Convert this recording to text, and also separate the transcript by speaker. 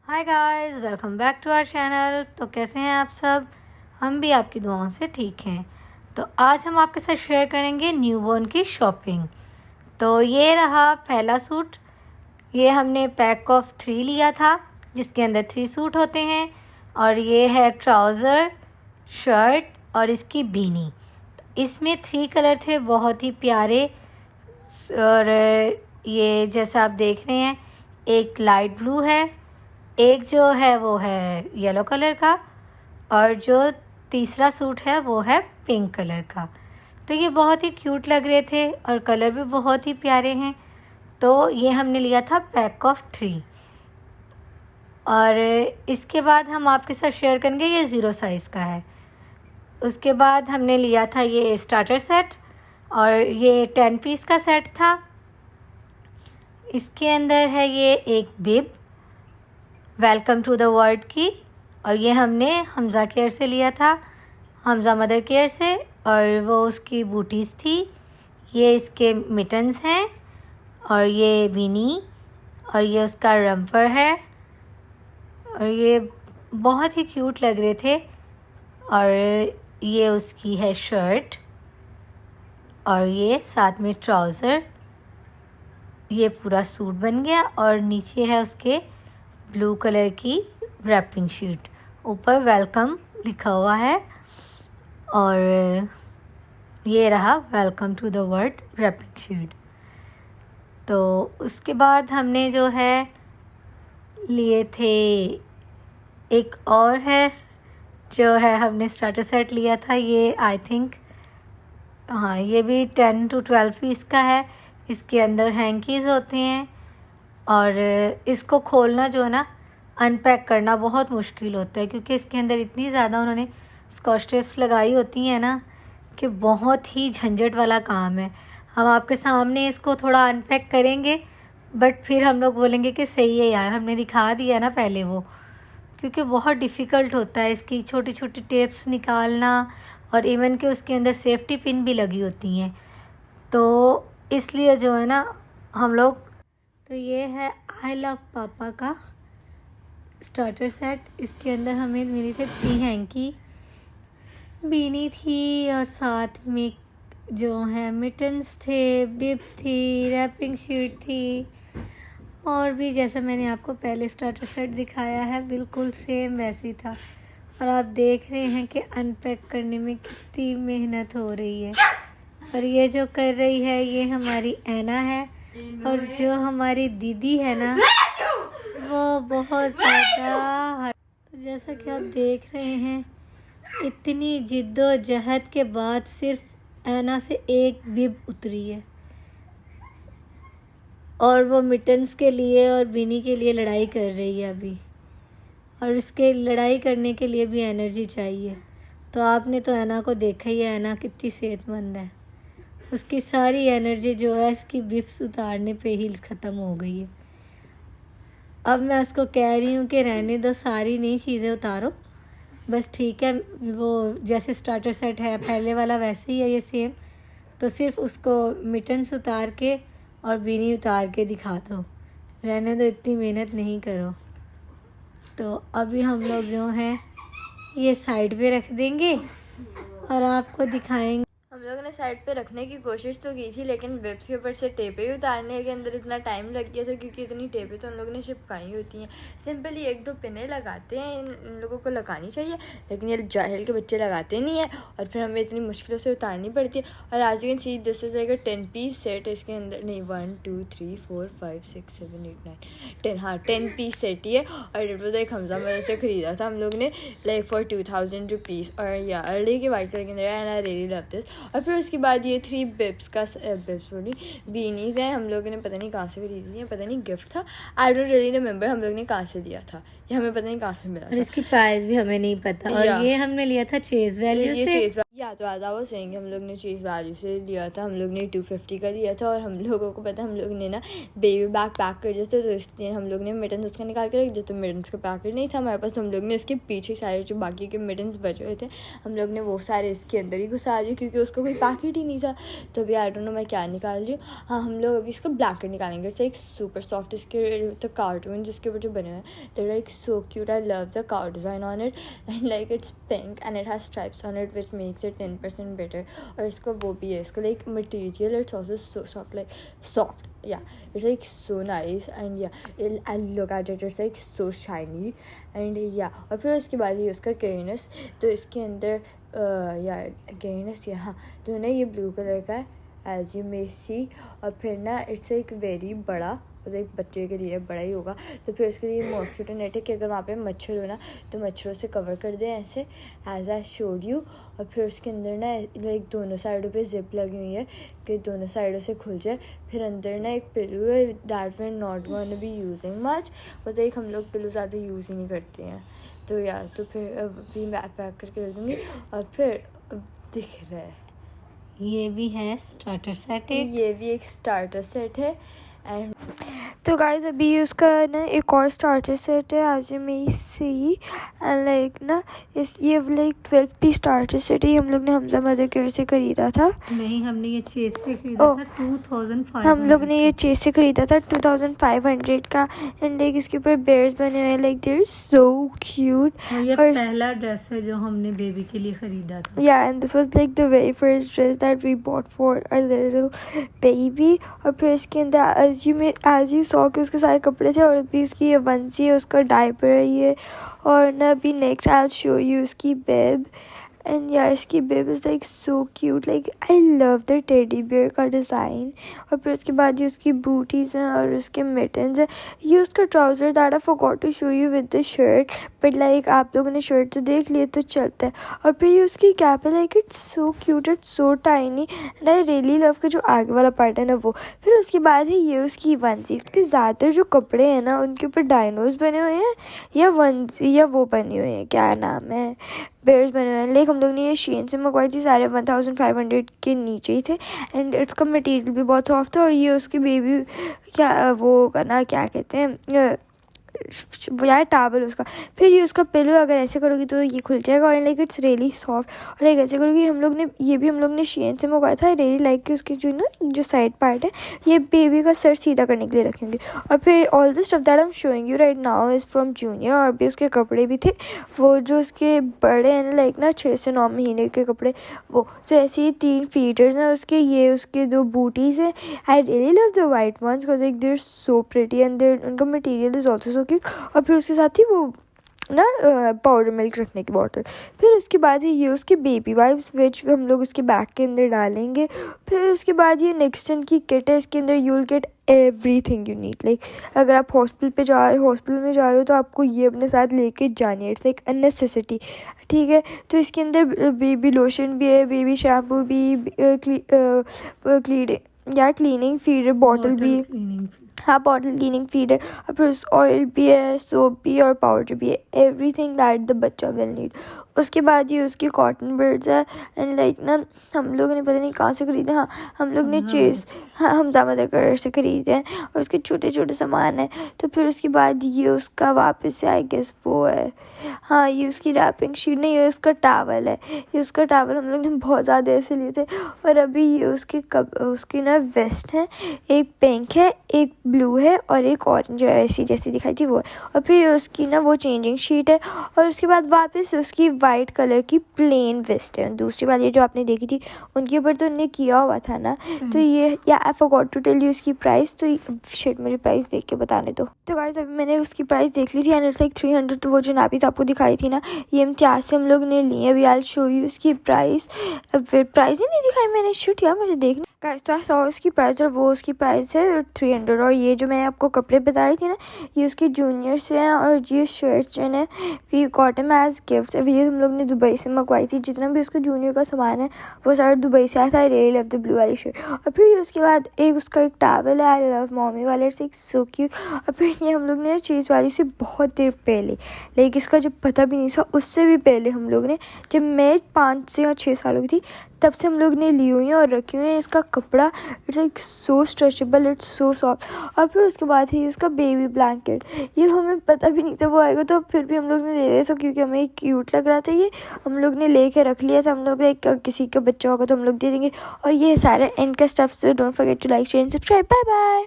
Speaker 1: Hi guys, welcome back to our channel. तो कैसे हैं आप सब? हम भी आपकी दुआओं से ठीक हैं। तो आज हम आपके साथ शेयर करेंगे न्यूबॉर्न की शॉपिंग। तो ये रहा पहला सूट। ये हमने पैक ऑफ 3 लिया था, जिसके अंदर 3 सूट होते हैं। और ये है ट्राउज़र, शर्ट और इसकी बीनी। इसमें 3 कलर थे, बहुत ही प्यारे। और ये जैसा आप देख रहे हैं, एक लाइट ब्लू है, एक जो है वो है येलो कलर का, और जो तीसरा सूट है वो है पिंक कलर का। तो ये बहुत ही क्यूट लग रहे थे और कलर भी बहुत ही प्यारे हैं। तो ये हमने लिया था पैक ऑफ 3। और इसके बाद हम आपके साथ शेयर करेंगे, ये 0 साइज़ का है। उसके बाद हमने लिया था ये स्टार्टर सेट, और ये 10 पीस का सेट था। इसके अंदर है ये एक बिब वेलकम टू द वर्ल्ड की, और ये हमने हमज़ा केयर से लिया था, हमज़ा मदर केयर से, और वो उसकी बूटीज़ थी। ये इसके मिटन्स हैं, और ये बीनी, और ये उसका रम्पर है, और ये बहुत ही क्यूट लग रहे थे। और ये उसकी है शर्ट, और ये साथ में ट्राउज़र। ये पूरा सूट बन गया, और नीचे है उसके ब्लू कलर की रैपिंग शीट, ऊपर वेलकम लिखा हुआ है। और ये रहा welcome to the world wrapping sheet. तो उसके बाद हमने जो है लिए थे, एक और है जो है हमने स्टार्टर सेट लिया था। ये आई थिंक हाँ, ये भी 10 to 12 पीस का है। इसके अंदर हैंकीज़ होते हैं, और इसको खोलना जो है ना, अनपैक करना बहुत मुश्किल होता है, क्योंकि इसके अंदर इतनी ज़्यादा उन्होंने स्कॉच टेप्स लगाई होती हैं ना, कि बहुत ही झंझट वाला काम है। हम आपके सामने इसको थोड़ा अनपैक करेंगे, बट फिर हम लोग बोलेंगे कि सही है यार, हमने दिखा दिया ना पहले वो, क्योंकि बहुत डिफ़िकल्ट होता है इसकी छोटी छोटी टेप्स निकालना, और इवन कि उसके अंदर सेफ्टी पिन भी लगी होती हैं। तो इसलिए जो है ना हम लोग, तो ये है आई लव पापा का स्टार्टर सेट। इसके अंदर हमें मिली थी 3 हैंकी, बीनी थी, और साथ में जो है मिटन्स थे, बिब थी, रैपिंग शीट थी, और भी जैसा मैंने आपको पहले स्टार्टर सेट दिखाया है बिल्कुल सेम वैसे ही था। और आप देख रहे हैं कि अनपैक करने में कितनी मेहनत हो रही है। और ये जो कर रही है ये हमारी ऐना है, और जो हमारी दीदी है ना वो बहुत ज़्यादा। तो जैसा कि आप देख रहे हैं, इतनी जिद्दोजहद के बाद सिर्फ ऐना से एक बिब उतरी है, और वो मिटन्स के लिए और बिनी के लिए लड़ाई कर रही है अभी। और इसके लड़ाई करने के लिए भी एनर्जी चाहिए। तो आपने तो ऐना को देखा ही है, ऐना कितनी सेहतमंद है। उसकी सारी एनर्जी जो है इसकी बिप्स उतारने पे ही ख़त्म हो गई है। अब मैं उसको कह रही हूँ कि रहने दो, सारी नई चीज़ें उतारो, बस ठीक है। वो जैसे स्टार्टर सेट है पहले वाला वैसे ही है ये सेम। तो सिर्फ उसको मिटन्स उतार के और बीनी उतार के दिखा दो, रहने दो, इतनी मेहनत नहीं करो। तो अभी हम लोग जो हैं ये साइड पे रख देंगे और आपको दिखाएंगे।
Speaker 2: हम लोगों ने साइड पे रखने की कोशिश तो की थी, लेकिन वेब्स के ऊपर से टेपे ही उतारने के अंदर इतना टाइम लग गया था, क्योंकि इतनी टेपे तो उन लोगों ने चिपकाई होती हैं। सिंपली 1-2 पिने लगाते हैं, इन लोगों को लगानी चाहिए, लेकिन ये जाहिल के बच्चे लगाते नहीं हैं, और फिर हमें इतनी मुश्किलों से उतारनी पड़ती है। और आज you can see this is like a 10 piece set. इसके अंदर नहीं 1 2 3 4 5 6 7 8 9 10, हाँ 10 पीस सेट ही है। और it was like Hamza mother से ख़रीदा था हम लोग ने, लाइक फॉर 2000 रुपीज़। और या अर्ली के वाइट कलर के अंदर, and I really love this. और फिर उसके बाद ये 3 बिब्स का बिब्स बोली बीनीज़ हैं, हम लोगों ने पता नहीं कहाँ से खरीदी है, पता नहीं गिफ्ट था, आई डोंट रियली रिमेंबर हम लोग ने कहाँ से लिया था, ये हमें पता नहीं कहाँ से मिला था।
Speaker 1: और इसकी प्राइस भी हमें नहीं पता। और ये हमने लिया था चेज़ वैल्यू से।
Speaker 2: या तो आधा वो सेंगे हम लोग ने चीज़ वैल्यू से लिया था, हम लोग ने 250 का लिया था। और हम लोगों को पता हम लोग ने ना बेबी बैग पैक कर दिया था, तो इसलिए हम लोग ने मिटन्स उसका निकाल के रख दिया। तो मिटन्स का पैकेट नहीं था हमारे पास, हम लोग ने इसके पीछे सारे जो बाकी के मिटन्स बचे हुए थे हम लोग ने वो सारे इसके अंदर ही घुसा दिए, क्योंकि उसका कोई पैकेट ही नहीं था। तो अभी आई डोंट नो मैं क्या निकाल रही हूँ। हाँ, हम लोग अभी इसका ब्लैंकेट निकालेंगे। इट्स एक सुपर सॉफ्ट, इसके द कार्टून जिसके ऊपर जो बने हुए हैं they like so cute. I love the car design on it and like it's pink and it has stripes on it which makes it 10% better. और इसका वो भी है, इसका like material it's also so soft, like soft, yeah, it's like so nice and yeah, I look at it, it's like so shiny and yeah। और फिर उसके बाद ही उसका केयरनेस, तो इसके अंदर या केयरनेस यहाँ तो ना ये ब्लू कलर का है एज यू मे सी। और फिर ना इट्स एक वेरी बड़ा, मतलब एक बच्चे के लिए बड़ा ही होगा। तो फिर उसके लिए मॉस्किटो नेट है कि अगर वहाँ पे मच्छर हो ना तो मच्छरों से कवर कर दें ऐसे एज आई शोड यू। और फिर उसके अंदर ना लाइक दोनों साइडों पे जिप लगी हुई है कि दोनों साइडों से खुल जाए। फिर अंदर ना एक पिलो है that we are not going to be using much, but एक हम लोग पिलो ज़्यादा यूज़ ही नहीं करते हैं। तो यार तो फिर अभी मैं पैक करके रख दूँगी। और फिर दिख रहा है
Speaker 1: ये भी है स्टार्टर सेट,
Speaker 2: ये भी एक स्टार्टर सेट है। एंड
Speaker 3: तो गाइस अभी उसका ना एक और स्टार्टर सेट है as you may see and like ना ये लाइक 12 पीस स्टार्टर सेट ही हम लोग ने हमजा मदर केयर से खरीदा था।
Speaker 1: नहीं, हमने ये चेस से खरीदा था 2500।
Speaker 3: हम लोग ने ये चेस से खरीदा था 2500 का एंड लाइक इसके ऊपर बेयर्स बने हुए हैं, like they are so cute.
Speaker 1: और ये पहला ड्रेस है जो हमने बेबी के लिए खरीदा था।
Speaker 3: Yeah and this was like the very first dress that we bought for a little baby. और फिर इसके अंदर एज यू सॉ कि उसके सारे कपड़े थे। और अभी उसकी ये वंसी है, उसका डायपर है ये। और ना अभी next I will show you उसकी बेब एंड या इसकी bib is like so cute, like I love the teddy bear का डिज़ाइन। और फिर उसके बाद ये उसकी बूटीज़ हैं और उसके मिटन्स हैं। ये उसका trouser that I forgot to show you with the shirt, but like आप लोगों ने शर्ट तो देख लिए तो चलता है। और फिर ये उसकी कैप है, like it's so cute, it's so tiny and I really love का जो आगे वाला पार्ट है ना वो। फिर उसके बाद है ये उसकी वंसी। उसके ज़्यादातर जो कपड़े हैं ना उनके ऊपर डायनोज बने हुए हैं या वंसी या वो बने हुए हैं, क्या नाम है, बेयर्स बने हुए हैं। लाइक हम लोग ने ये शेन से मंगवाई थी, सारे 1500 के नीचे ही थे एंड इसका मटेरियल भी बहुत सॉफ्ट है। और ये उसकी बेबी क्या वो होगा ना, क्या कहते हैं यार, टावल उसका। फिर ये उसका पिलो अगर ऐसे करोगी तो ये खुल जाएगा और लाइक इट्स रियली सॉफ्ट। और लाइक ऐसे करोगी हम लोग ने ये भी हम लोग ने शेन से मंगवाया था। रियली लाइक कि उसकी जो ना जो साइड पार्ट है ये बेबी का सर सीधा करने के लिए रखेंगे। और फिर all the stuff that I am showing you right now is from junior. और भी उसके कपड़े भी थे वो जो उसके बड़े हैं लाइक ना 6 से 9 महीने के कपड़े वो। तो ऐसे ही 3 फीडर्स हैं उसके, ये उसके 2 बूटीज़ हैं। I really love the white ones because like they are so pretty and उनका material is also so cute. और फिर उसके साथ ही वो ना पाउडर मिल्क रखने की बॉटल। फिर उसके बाद ये उसके बेबी वाइप्स विच हम लोग उसके बैग के अंदर डालेंगे। फिर उसके बाद ये नेक्स्टन की किट है, इसके अंदर you will get everything you need. Like अगर आप हॉस्पिटल में जा रहे हो तो आपको ये अपने साथ लेके जानी है, इट्स लाइक अ नेसेसिटी, ठीक है। तो इसके अंदर बेबी लोशन भी है, बेबी शैम्पू भी, क्लीनिंग फीडर बॉटल भी, हाँ बॉटल क्लीनिंग फीडर। और फिर ऑयल भी है, सोप भी और पाउडर भी है, एवरीथिंग दैट द बच्चा विल नीड। उसके बाद ये उसकी कॉटन बर्ड्स है एंड लाइक ना हम लोगों ने पता नहीं कहाँ से ख़रीदे, हाँ हम लोग ने चेस हमजा मदर केयर से ख़रीदे हैं और उसके छोटे छोटे सामान हैं। तो फिर उसके बाद ये उसका वापस से आई गेस वो है, हाँ ये उसकी रैपिंग शीट नहीं, ये उसका टावल है। ये उसका टावल हम लोग ने बहुत ज़्यादा ऐसे लिए थे। और अभी ये उसकी ना वेस्ट है, एक पिंक है, एक ब्लू है और एक ऑरेंज है, ऐसी जैसी दिखाई थी वो है। और फिर उसकी ना वो चेंजिंग शीट है। और उसके बाद वापस उसकी वाइट कलर की प्लेन वेस्ट है। दूसरी वाली जो आपने देखी थी उनके ऊपर तो उनने किया हुआ था ना, तो ये yeah I forgot to tell you इसकी प्राइस। तो शिट मुझे प्राइस देख के बताने दो। तो गाइस अभी मैंने उसकी प्राइस देख ली थी एंड इट्स लाइक 300। तो वो जो नापिस आपको दिखाई थी ना ये इम्तियाज से हम लोग ने ली है। अभी आई विल शो यू उसकी प्राइस। फिर प्राइस ही नहीं दिखाई मैंने, शिट यार मुझे देखना। तो I saw उसकी प्राइस और वो उसकी प्राइस है 300। और ये जो मैं आपको कपड़े बता रही थी ना, ये उसके जूनियर से हैं। और ये शर्ट्स जो है we got him as gifts. ये हम लोग ने दुबई से मंगवाई थी। जितना भी उसका जूनियर का सामान है वो सारा दुबई से आया था। आई रियली लव द ब्लू वाली शर्ट। और फिर उसके बाद एक उसका एक टॉवल है, आई लव मॉमी वाले से, एक सो क्यूट। और फिर ये हम लोग ने चीज़ वाली से बहुत देर पहले, लाइक इसका जब पता भी नहीं था उससे भी पहले हम लोग ने, जब मैं 5 से या 6 सालों की थी, तब से हम लोग ने ली हुई हैं और रखी हुई हैं। इसका कपड़ा it's like so stretchable, it's so soft. और फिर उसके बाद है इसका बेबी ब्लैंकेट। ये हमें पता भी नहीं था वो आएगा, तो फिर भी हम लोग ने ले लिया था क्योंकि हमें क्यूट लग रहा था। ये हम लोग ने लेके रख लिया था। हम लोग एक किसी का बच्चा होगा तो हम लोग दे देंगे। और ये सारे एंड का stuff. So don't forget to like share and subscribe. Bye bye.